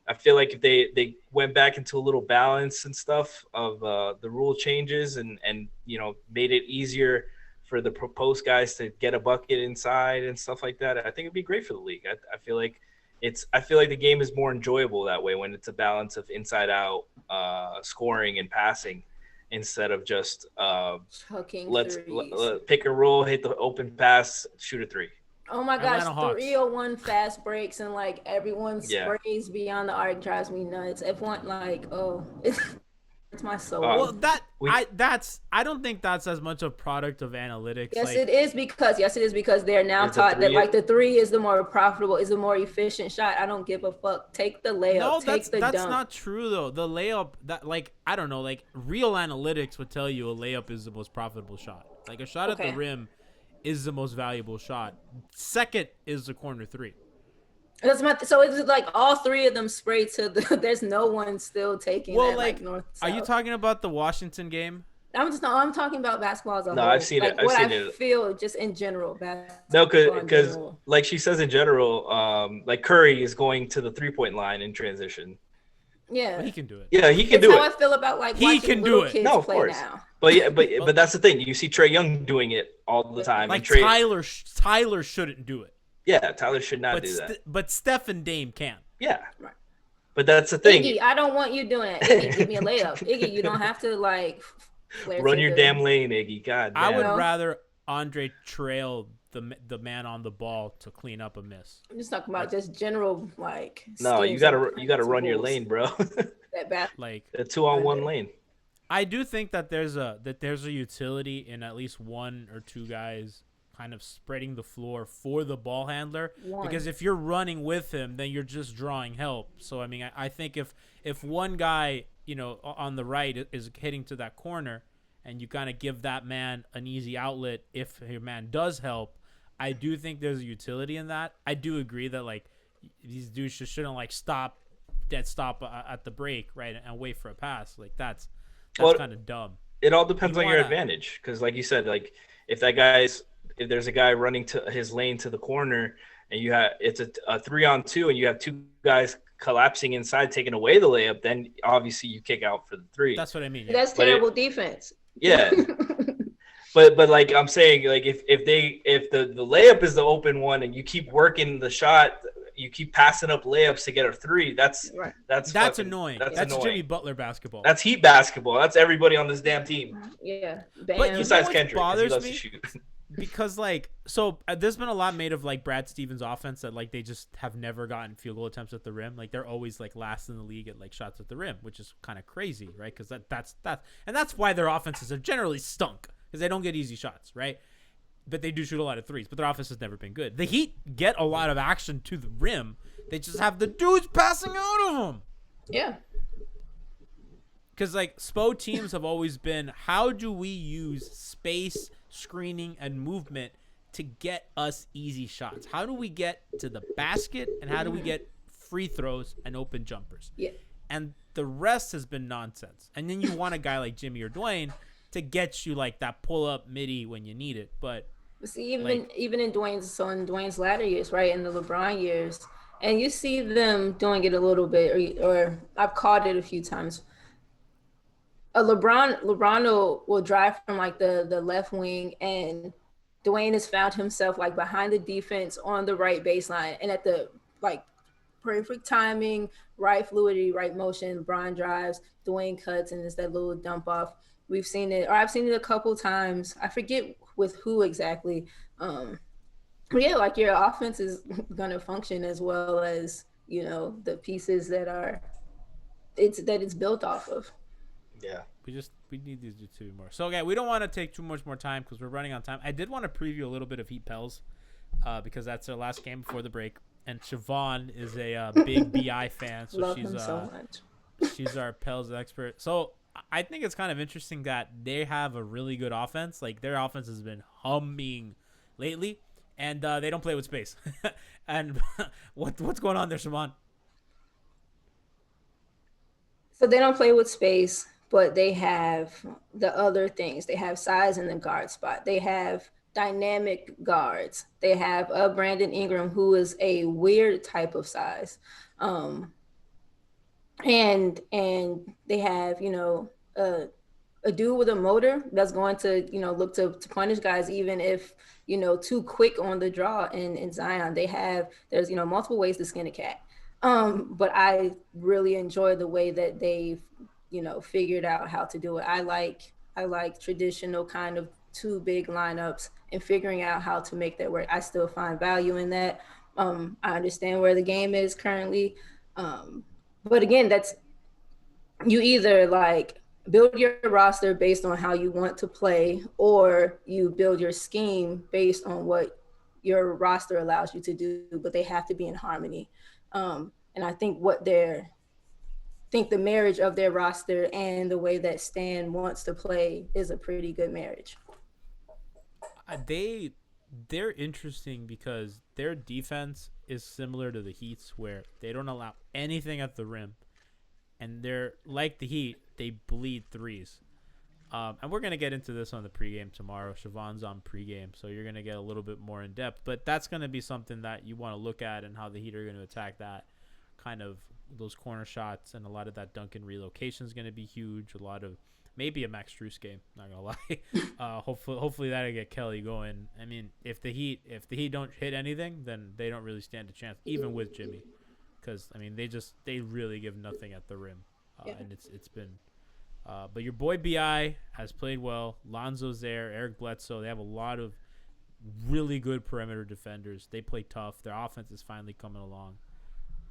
I feel like if they went back into a little balance and stuff of the rule changes and made it easier for the post guys to get a bucket inside and stuff like that, I think it'd be great for the league. I feel like the game is more enjoyable that way when it's a balance of inside out scoring and passing. Instead of just let's pick and roll, hit the open pass, shoot a three. Oh my gosh, 301 fast breaks and like everyone sprays beyond the arc drives me nuts. Everyone it's my soul. Well, I don't think that's as much a product of analytics. Yes, it is because they're now taught that like the three is the more profitable, is the more efficient shot. I don't give a fuck. Take the layup. No, that's not true though. The layup, that like I don't know, like real analytics would tell you a layup is the most profitable shot. Like a shot at the rim is the most valuable shot. Second is the corner three. So it's like all three of them sprayed to the. There's no one still taking. Well, like north. Are you talking about the Washington game? I'm talking about basketball as a whole. No, I've seen it. I feel just in general. No, because like she says in general, like Curry is going to the 3-point line in transition. Yeah, but he can do it. Yeah, he can do it. That's how I feel about like he can do it. Kids no, of play course. Now. But that's the thing. You see Trae Young doing it all the time. Like and Tyler shouldn't do it. Yeah, Tyler should not do that. But Steph and Dame can. Yeah. Right. But that's the thing. Iggy, I don't want you doing it. Iggy, give me a layup. Iggy, you don't have to like run your damn lane, Iggy. God damn. I would rather Andre trail the man on the ball to clean up a miss. I'm just talking about just general like. No, you gotta run your lane, bro. That bad. Like a 2-on-1 lane. I do think that there's a utility in at least one or two guys kind of spreading the floor for the ball handler, because if you're running with him, then you're just drawing help. So I mean, I think if one guy on the right is hitting to that corner, and you kind of give that man an easy outlet if your man does help, I do think there's a utility in that. I do agree that like these dudes just shouldn't like dead stop at the break, right, and wait for a pass. Like that's kind of dumb. It all depends on your advantage, because like you said, like if there's a guy running to his lane to the corner, and it's a 3-on-2, and you have two guys collapsing inside, taking away the layup, then obviously you kick out for the 3. That's what I mean. Yeah. That's terrible defense. Yeah. But like I'm saying, like if the layup is the open one and you keep working the shot, you keep passing up layups to get a 3. That's annoying. That's annoying. Jimmy Butler basketball. That's Heat basketball. That's everybody on this damn team. Yeah. But besides Kendrick, bothers he loves me to shoot. because like there's been a lot made of like Brad Stevens' offense that like they just have never gotten field goal attempts at the rim. Like they're always like last in the league at like shots at the rim, which is kind of crazy, right? Because that's why their offenses have generally stunk, because they don't get easy shots, right? But they do shoot a lot of threes, but their offense has never been good. The Heat get a lot of action to the rim. They just have the dudes passing out of them. Yeah. Because like SPO teams have always been, how do we use space, screening, and movement to get us easy shots? How do we get to the basket, and how do we get free throws and open jumpers? Yeah. And the rest has been nonsense. And then you want a guy like Jimmy or Dwayne to get you like that pull-up midi when you need it. But see, even in Dwayne's latter years, right, in the LeBron years, and you see them doing it a little bit, or I've caught it a few times. LeBron will drive from like the left wing, and Dwayne has found himself like behind the defense on the right baseline, and at the like perfect timing, right fluidity, right motion, LeBron drives, Dwayne cuts, and it's that little dump off. We've seen it, or I've seen it a couple times. I forget with who exactly. But yeah, like your offense is going to function as well as, you know, the pieces that it's built off of. Yeah. We need these to be more. So, okay, we don't want to take too much more time because we're running on time. I did want to preview a little bit of Heat Pels because that's their last game before the break. And Siobhan is a big BI fan. So Love him so much. She's our Pels expert. So I think it's kind of interesting that they have a really good offense. Like their offense has been humming lately, and they don't play with space. And what's going on there, Siobhan? So they don't play with space, but they have the other things. They have size in the guard spot. They have dynamic guards. They have Brandon Ingram, who is a weird type of size. And they have, you know, a dude with a motor that's going to, you know, look to punish guys, even if, you know, too quick on the draw in Zion. There's, you know, multiple ways to skin a cat. But I really enjoy the way that they've, you know, figured out how to do it. I like traditional kind of 2 big lineups and figuring out how to make that work. I still find value in that. I understand where the game is currently. But again, you either like build your roster based on how you want to play, or you build your scheme based on what your roster allows you to do, but they have to be in harmony. And I think the marriage of their roster and the way that Stan wants to play is a pretty good marriage. They're interesting because their defense is similar to the Heat's, where they don't allow anything at the rim, and they're like the Heat, they bleed threes. And we're gonna get into this on the pregame tomorrow. Siobhan's on pregame, so you're gonna get a little bit more in depth. But that's gonna be something that you want to look at, and how the Heat are gonna attack that kind of those corner shots, and a lot of that Duncan relocation is gonna be huge. A lot of maybe a Max Strus game, not gonna lie. Hopefully that'll get Kelly going. I mean, if the Heat don't hit anything, then they don't really stand a chance, even with Jimmy, because I mean they really give nothing at the rim, and it's been. But your boy BI has played well. Lonzo's there, Eric Bledsoe. They have a lot of really good perimeter defenders. They play tough. Their offense is finally coming along.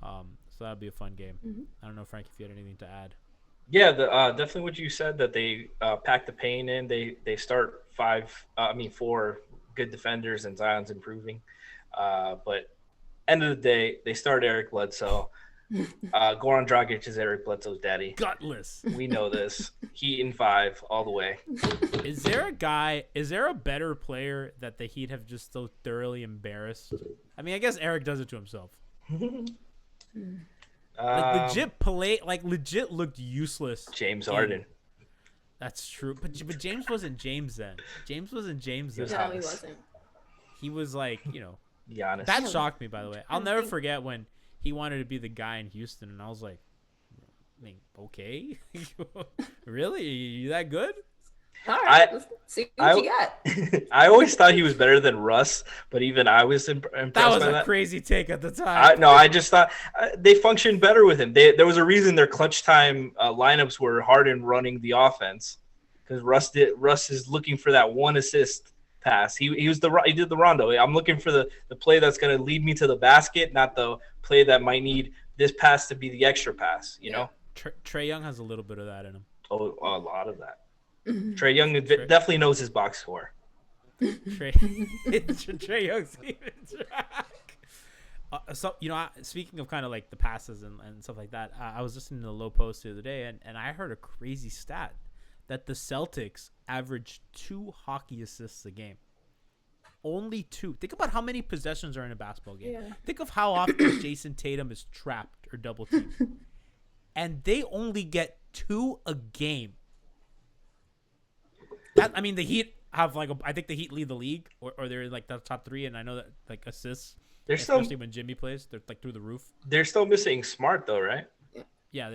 So that'll be a fun game. Mm-hmm. I don't know, Frank, if you had anything to add. Yeah, definitely what you said, that they pack the paint in. They start 4 good defenders, and Zion's improving. But end of the day, they start Eric Bledsoe. Goran Dragic is Eric Bledsoe's daddy. Gutless. We know this. Heat in 5 all the way. Is there a better player that the Heat have just so thoroughly embarrassed? I mean, I guess Eric does it to himself. Legit looked useless. James Harden. That's true, but James wasn't James then. James wasn't James then. No, he wasn't. He was like, Giannis. that shocked me, by the way. I'll never forget when he wanted to be the guy in Houston, and I was like, I mean, okay, really? You that good? All right, let's see what you got. I always thought he was better than Russ, but even I was impressed That was by a crazy take at the time. I just thought they functioned better with him. There was a reason their clutch time lineups were Harden running the offense, because Russ is looking for that one assist pass. He did the Rondo. I'm looking for the play that's going to lead me to the basket, not the play that might need this pass to be the extra pass. You know, Trae Young has a little bit of that in him. Oh, a lot of that. Trae Young definitely knows his box score. Trae Young's even track. Speaking of kind of like the passes and stuff like that, I was listening to the Low Post the other day, and I heard a crazy stat that the Celtics average 2 hockey assists a game. Only 2. Think about how many possessions are in a basketball game. Yeah. Think of how often Jason Tatum is trapped or double teamed. And they only get 2 a game. The Heat have I think the Heat lead the league, or they're like the top 3, and I know that like assists, especially when Jimmy plays, they're like through the roof. They're still missing Smart though, right? Yeah,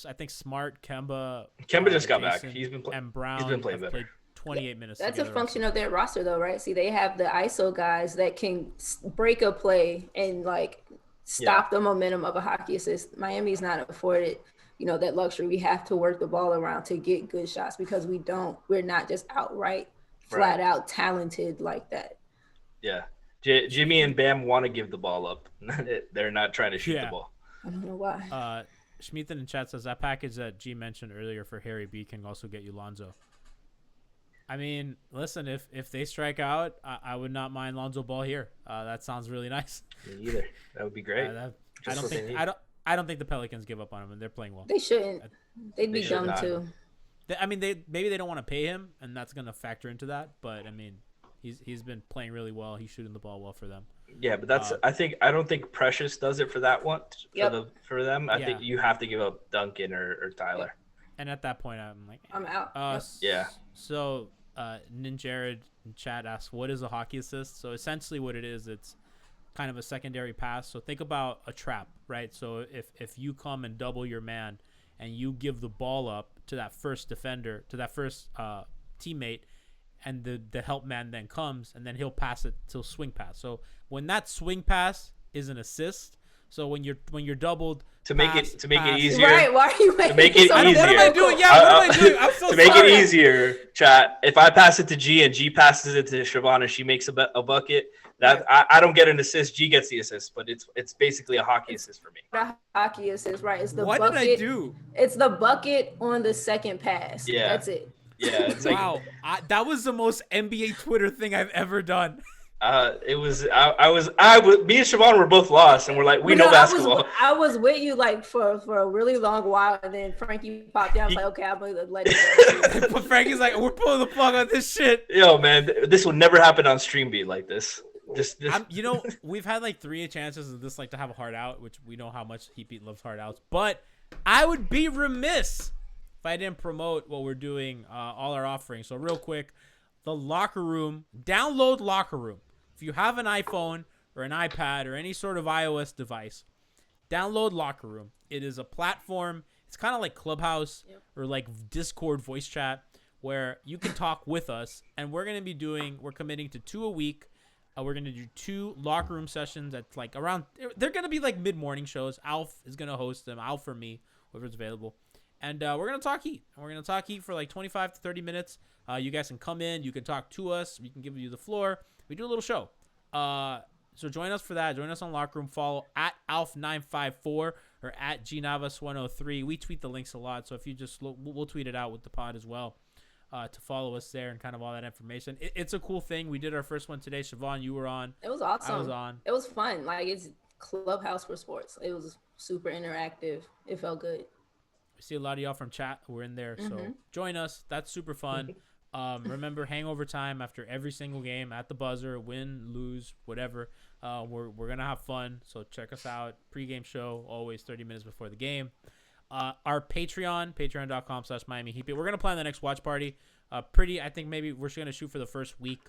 I think Smart, Kemba just got back. He's been and Brown. He's been playing better. Played 28 minutes. That's a function of their roster, though, right? See, they have the ISO guys that can break a play and like stop the momentum of a hockey assist. Miami's not afforded, that luxury. We have to work the ball around to get good shots because we're not just outright flat out talented like that. Yeah. Jimmy and Bam want to give the ball up. They're not trying to shoot the ball. I don't know why. Schmeathan in chat says that package that G mentioned earlier for Harry B can also get you Lonzo. I mean, listen, if they strike out, I would not mind Lonzo Ball here. That sounds really nice. Me either. That would be great. I don't think the Pelicans give up on him, and they're playing well. They shouldn't. They'd be dumb too. Maybe they don't want to pay him, and that's going to factor into that. But I mean, he's been playing really well. He's shooting the ball well for them. Yeah, but that's I don't think Precious does it for that one for them. I think you have to give up Duncan or Tyler. Yep. And at that point, I'm like, I'm out. Yeah. So Jared in chat asks, what is a hockey assist? So essentially what it is, it's kind of a secondary pass. So think about a trap, right? So if you come and double your man and you give the ball up to that first defender, to that first teammate, and the help man then comes, and then he'll pass it to swing pass. So when that swing pass is an assist, so when you're doubled to make it easier, right? Why are you to make it easier? What am I doing? Yeah, what am I doing? I'm so to make it easier, chat. If I pass it to G and G passes it to Siobhan and she makes a bucket, that I don't get an assist. G gets the assist, but it's basically a hockey assist for me. A hockey assist, right? It's the what bucket. Did I do? It's the bucket on the second pass. Yeah, that's it. Yeah, it's like, wow, that was the most NBA Twitter thing I've ever done. It was me and Siobhan were both lost, and we're like, we know basketball. I was with you like for a really long while, and then Franky popped down. I was like, okay, I'm gonna let it go. But Franky's like, we're pulling the plug on this shit. Yo, man, this will never happen on Streambeat like this. Just we've had like 3 chances of this, like to have a hard out, which we know how much Heat loves hard outs. But I would be remiss if I didn't promote what we're doing, all our offerings. So real quick, the Locker Room, download Locker Room. If you have an iPhone or an iPad or any sort of iOS device, download Locker Room. It is a platform. It's kind of like Clubhouse or like Discord voice chat where you can talk with us. And we're committing to 2 a week. We're going to do 2 Locker Room sessions at like around, they're going to be like mid-morning shows. Alf is going to host them. Alf or me, whoever's available. And we're going to talk Heat. And we're going to talk Heat for like 25 to 30 minutes. You guys can come in. You can talk to us. We can give you the floor. We do a little show. So join us for that. Join us on Locker Room. Follow at Alf954 or at GNavas103. We tweet the links a lot. So if you just look, we'll tweet it out with the pod as well to follow us there and kind of all that information. It's a cool thing. We did our first one today. Siobhan, you were on. It was awesome. I was on. It was fun. Like, it's Clubhouse for sports. It was super interactive. It felt good. I see a lot of y'all from chat. We're in there, so join us. That's super fun. Remember, hangover time after every single game at the buzzer, win, lose, whatever. We're gonna have fun. So check us out. Pre-game show, always 30 minutes before the game. Our Patreon, patreon.com/Miami Heat. We're gonna plan the next watch party. I think maybe we're just gonna shoot for the first week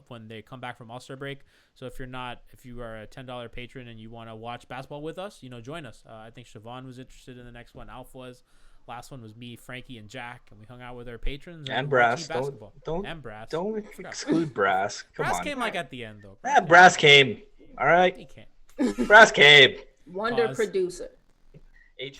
when they come back from All-Star break. So if you are a $10 patron and you want to watch basketball with us, join us. I think Siobhan was interested in the next one. Alf was. Last one was me, Franky, and Jack, and we hung out with our patrons and Brass. And Brass. Don't exclude Brass. Come Brass on. came at the end though. Brass came. All right. He came. Brass came. Wonder producer. H.